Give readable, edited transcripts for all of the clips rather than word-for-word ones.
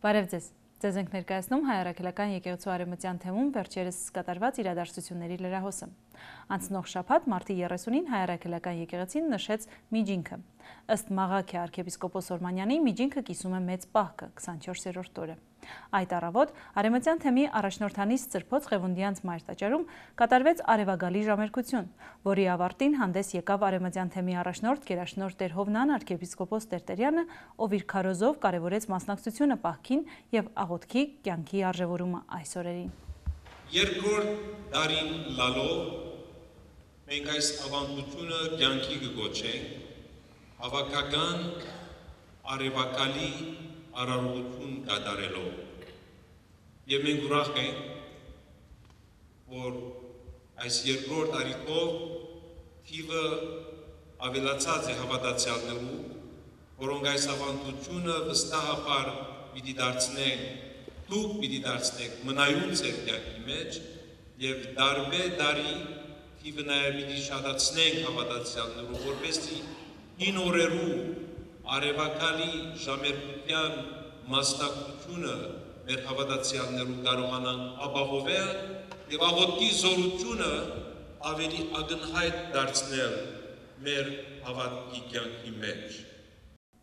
Բարև ձեզ։ Ձեզ ենք ներկայացնում Հայ Առաքելական եկեղեցու արևմտյան թեմում վերջերս կատարված իրադարձությունների լրահոսը։ Անցնող շաբաթ մարտի 30-ին Հայ Առաքելական եկեղեցին նշեց միջինքը։ Ըստ Մաղաքե arczepiskopos Օրմանյանի միջինքը կիսում է մեծ պահքը 24-րդ օրը։ Այդ առավոտ արևմտյան թեմի առաջնորդանից Սրբոց Ղևոնդյանց մայր տաճարում կատարվեց արևագալի ժամերգություն, որի ավարտին հանդես եկավ արևմտյան թեմի առաջնորդ գերաշնորհ Տեր Հովնան arczepiskopos Տերտերյանը, ով իր քարոզով կարևորեց մասնակցությունը պահքին եւ աղոթքի կյանքի արժեվորումը այս օրերին։ Երկրորդ դարին լալով մենք այս ավանդությունը կյանքի կգոչենք հավաքական արևակալի արարողություն կատարելով եւ մենք ուրախ ենք, որ այս երկրորդ տարիքով թիվը ավելացած է հավատացյալներու, որոնք այս ավանդությունը վստահաբար պիտի դարձնեն, դուք պիտի դարձնեք մնայուն ձեր կյանքի մեջ եւ դարի թիվը նաեւ պիտի շատացնենք հավատացյալներու, որպեսզի հին օրերու արևակալի ժամերգության մասնակցությունը մեր հավատացյալներու կարողանան ապահովել եւ աղոթքի զորությունը ավելի ակնհայտ դարձնել մեր հավատքի կյանքի մեջ։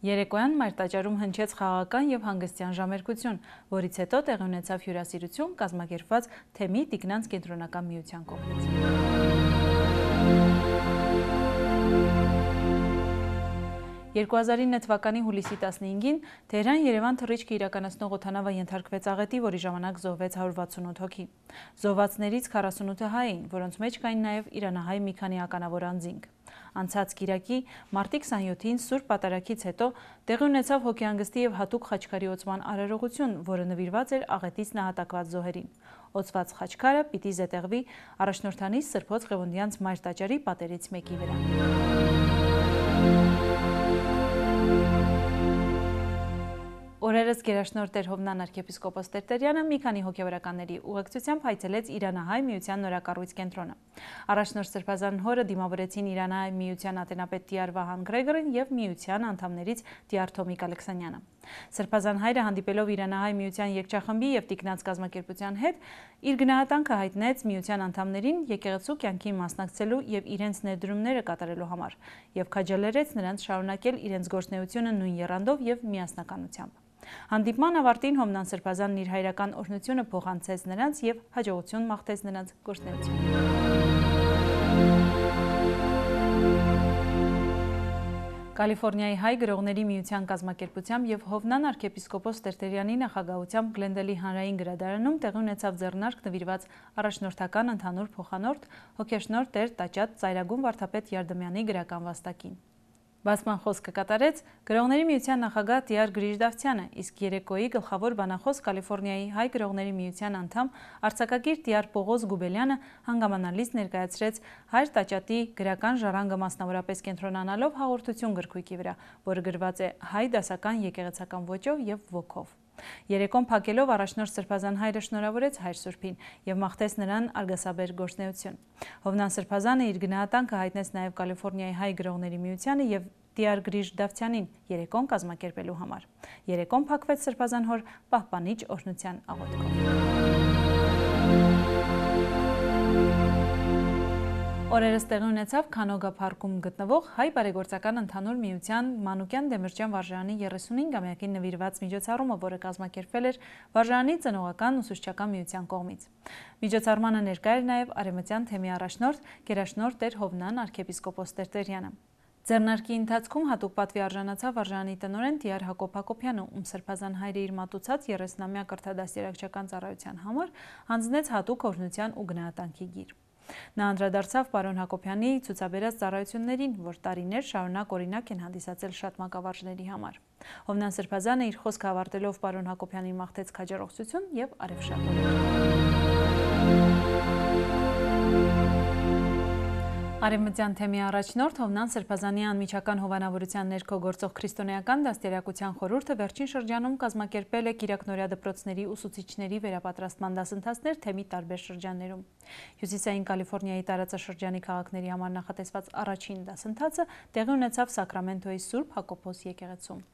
Երեկոյան մայր տաճարում հնչեց խաղաղական եւ հանգստյան ժամերգություն, որից հետո տեղի ունեցավ հյուրասիրություն կազմակերպված թեմի Տիկնանց կենտրոնական միության կողմից։ 2009 թվականի հուլիսի 15-ին Թեհրան-Երևան թռիչքը իրականացնող օդանավը ենթարկվեց աղետի, որի ժամանակ զոհվեց 168 հոգի։ Զոհվածներից 48-ը հայ էին, որոնց մեջ կային նաև իրանահայ մի քանի ականավոր անձինք։ Անցած կիրակի մարտի 27-ին Սուրբ Պատարագից հետո տեղի ունեցավ հոգեհանգստի եւ հատուկ խաչքարի օծման արարողություն, որը նվիրված էր աղետից նահատակված զոհերին։ Օծված խաչքարը պիտի զետեղվի առաջնորդանից Սրբոց Ղևոնդյանց մայր տաճարի պատերից մեկի վրա։ Օրերս գերաշնորհ Տեր Հովնան arczepiskopos Տերտերյանը մի քանի հոգևորականների ուղեկցությամբ հայցելեց Իրանահայ միության նորակառույց կենտրոնը։ Առաջնորդ Սրբազան հորը դիմավորեցին Իրանահայ միության ատենապետ Տիար Վահան Գրեգորին եւ միության անդամներից Տիար Թոմիկ Ալեքսանյանը։ Սրբազան հայրը հանդիպելով Իրանահայ միության երգչախմբի եւ Տիկնանց կազմակերպության հետ իր գնահատանքը հայտնեց միության անդամներին եկեղեցու կյանքին մասնակցելու եւ իրենց ներդրումները կատարելու համար եւ քաջալերեց նրանց շարունակել իրենց գործունեությունը նույն եռանդով եւ միասնականությամբ։ Հանդիպման ավարտին Հովնան Սրբազանն իր հայրական օրհնությունը փոխանցեց նրանց եւ հաջողություն մաղթեց նրանց գործունեությունը։ Կալիֆոռնիայի հայ գրողների միության կազմակերպությամբ եւ Հովնան arczepiskopos Տերտերյանի նախագահությամբ Գլենդելի հանրային գրադարանում տեղի ունեցավ ձեռնարկ նվիրված առաջնորդական ընդհանուր փոխանորդ հոգեշնորհ Տեր Տաճատ Ծայրագուն վարդապետ Յարդեմյանի գրական վաստակին։ Բացման խոսքը կատարեց գրողների միության նախագահ Տիար Գրիժդավթյանը, իսկ երեկոյի գլխավոր բանախոս Կալիֆոռնիայի հայ գրողների միության անդամ արձակագիր Տիար Պողոս Գուբելյանը հանգամանալից ներկայացրեց Հայր Տաճատի գրական ժառանգը մասնավորապես կենտրոնանալով հաղորդություն գրքույկի վրա, որը գրված է հայ դասական եկեղեցական ոճով եւ ոգով։ Երեկոն փակելով առաջնորդ Սրբազան հայրը շնորհավորեց Հայր Սուրբին եւ մաղթեց նրան արգասաբեր գործունեություն։ Հովնան Սրբազանը իր գնահատանքը հայտնեց նաեւ Կալիֆոռնիայի հայ գրողների միությանը եւ Տիար Գրիժդավթյանին երեկոն կազմակերպելու համար։ Երեկոն փակվեց Սրբազան հոր պահպանիչ օրհնության աղոթքով։ Օրերս տեղի ունեցավ Քանոգա փառքում գտնվող հայ բարեգործական ընդհանուր միության Մանուկյան Դեմիրճյան վարժարանի 35-ամյակին նվիրված միջոցառումը, որը կազմակերպվել էր վարժարանի ծնողական ուսուցչական միության կողմից։ Միջոցառմանը ներկա էր նաև արևմտյան թեմի առաջնորդ գերաշնորհ Տեր Հովնան arczepiskopos Տերտերյանը։ Ձեռնարկի ընթացքում հատուկ պատվի արժանացավ վարժարանի տնօրեն Տիար Հակոբ Հակոբյանը, ում Սրբազան հայրը իր մատուցած 30-ամյա կրթադաստիարակչական ծառայության համար հանձնեց հատուկ օրհնության ու գնահատանքի գիր։ Նա անդրադարձավ պարոն Հակոբյանի ցուցաբերած ծառայություններին, որ տարիներ շարունակ օրինակ են հանդիսացել շատ մանկավարժների համար։ Հովնան Սրբազանը իր խոսքը ավարտելով պարոն Հակոբյանին մաղթեց քաջառողջություն եւ արեւշատ Արևմտյան թեմի առաջնորդ Հովնան Սրբազանի անմիջական հովանավորության ներքո գործող քրիստոնեական դաստիարակության խորհուրդը վերջին շրջանում կազմակերպել է կիրակնօրյա դպրոցների ուսուցիչների վերապատրաստման դասընթացներ թեմի տարբեր շրջաններում։ Հյուսիսային Կալիֆոռնիայի տարածաշրջանի քաղաքների համար նախատեսված առաջին դասընթացը տեղի ունեցավ Սակրամենտոյի Սուրբ Հակոբոս եկեղեցում։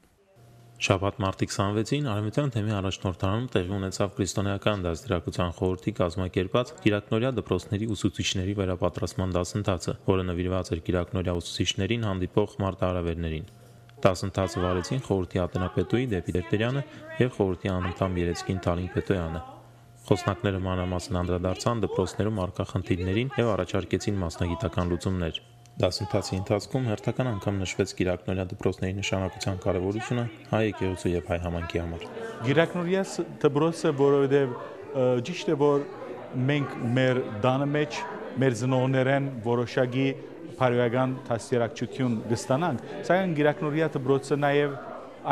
Շաբաթ մարտի 26-ին Արևմտյան թեմի առաջնորդանում տեղի ունեցավ Քրիստոնեական դաստիարակության խորհրդի կազմակերպած Կիրակնօրյա դպրոցների ուսուցիչների վերապատրաստման դասընթացը, որը նվիրված էր Կիրակնօրյա ուսուցիչներին հանդիպող մարտահրավերներին։ Դասընթացը վարեցին խորհրդի ատենապետուի Դեպի Տերտերյանը եւ խորհրդի անընդհամ Երեցկին Թալին Պետոյանը։ Խոսնակները մանրամասն անդրադարձան դպրոցներում առկա խնդիրներին եւ առաջարկեցին մասնագիտական լուծումներ։ Դասընթացի ընթացքում հերթական անգամ նշվեց Կիրակնօրյա դպրոցների նշանակության կարևորությունը հայ եկեղեցու եւ հայ համայնքի համար։ Կիրակնօրյա դպրոցը, որովհետեւ ճիշտ է, որ մենք մեր դանը մեջ մեր ծնողներեն որոշակի բարոյական դաստիարակություն կստանանք, սակայն Կիրակնօրյա դպրոցը նաեւ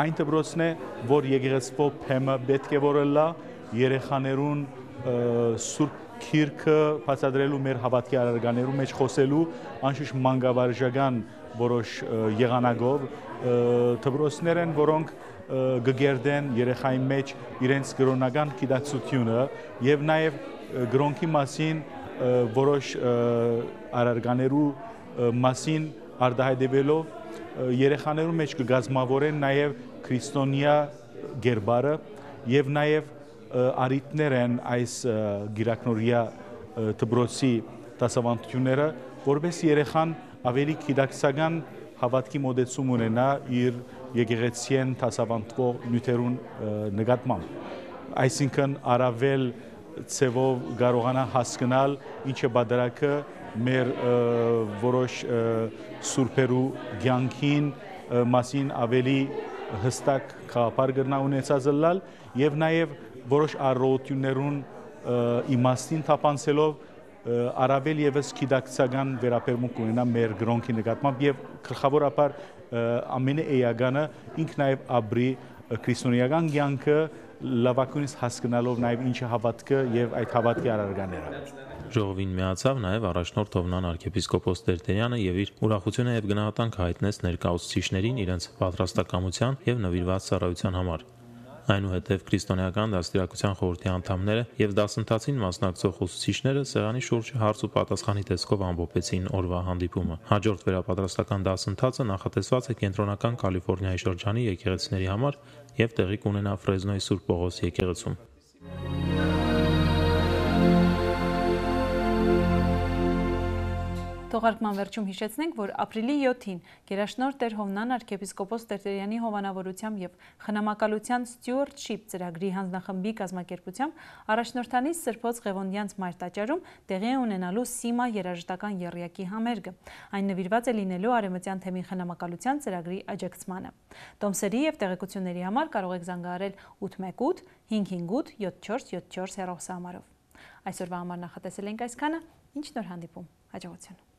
այն դպրոցն է, որ եկեղեցու փեմը պետք է որ լա երեխաներուն սուրբ Քիրքը բացատրելու մեր հավատքի առարկաներու մեջ խոսելու անշուշտ մանկավարժական որոշ եղանակով դպրոցներ են, որոնք գերդեն երեխայի մեջ իրենց կրոնական գիտակցությունը եւ նաեւ գրոնքի մասին որոշ առարկաներու մասին արտահայտվելով երեխաներու մեջ կգազմավորեն նաեւ քրիստոնյա գերբարը եւ նաեւ արիտներ են այս Կիրակնօրյա դպրոցի դասավանդությունները, որպես երեխան ավելի գիտակցական հավատքի մոտեցում ունենա իր եկեղեցիեն դասավանդվող նյութերուն նկատմամբ։ Այսինքն առավել ցևով կարողանա հասկանալ ինչը բادرակը մեր որոշ սուրբերու կյանքին մասին ավելի հստակ խաղապար կրնա ունեցած լալ եւ նաեւ որոշ առողջություններուն իմաստին թափանցելով առավել եւս գիտակցական վերաբերմունք ունենա մեր գրոնքի նկատմամբ եւ գլխավորապես ամենաեականը ինք նաեւ ապրի քրիստոնեական կյանքը լավագույնս հասկանալով նաեւ ինչը հավատքը եւ այդ հավատքի առարկաները։ Ժողովին միացավ նաև առաջնորդ Հովնան arczepiskopos Տերտերյանը եւ իր ուրախությունը եւ գնահատանք հայտնեց ներկա ուսուցիչներին իրենց պատրաստակամության եւ նվիրված ծառայության համար։ Այնուհետև քրիստոնեական դաստիարակության խորհրդի անդամները եւ դասընթացին մասնակցող ուսուցիչները սեղանի շուրջը հարց ու պատասխանի տեսքով ամփոփեցին օրվա հանդիպումը։ Հաջորդ վերապատրաստական դասընթացը նախատեսված է կենտրոնական Կալիֆոռնիայի շրջանի եկեղեցիների համար եւ տեղի կունենա Ֆրեզնոյի Սուրբ Պողոս եկեղեցում։ Թողարկման վերջում հիշեցնենք, որ ապրիլի 7-ին Գերաշնորհ Տեր Հովնան arczepiskopos Տերտերյանի հովանավորությամբ եւ խնամակալության Stewardship ծրագրի հանձնախմբի կազմակերպությամբ առաջնորդանից Սրբոց Ղևոնդյանց մայր տաճարում տեղի է ունենալու Սիմա երաժշտական եռյակի համերգը։ Այն նվիրված է լինելու Արևմտյան թեմի խնամակալության ծրագրի աջակցմանը։ Տոմսերի եւ տեղեկությունների համար կարող եք զանգահարել 818 558 7474 հեռախոսահամարով։ Այսօրվա համար նախատեսել ենք այսքանը, ինչ նոր հանդիպում, հաջողություն։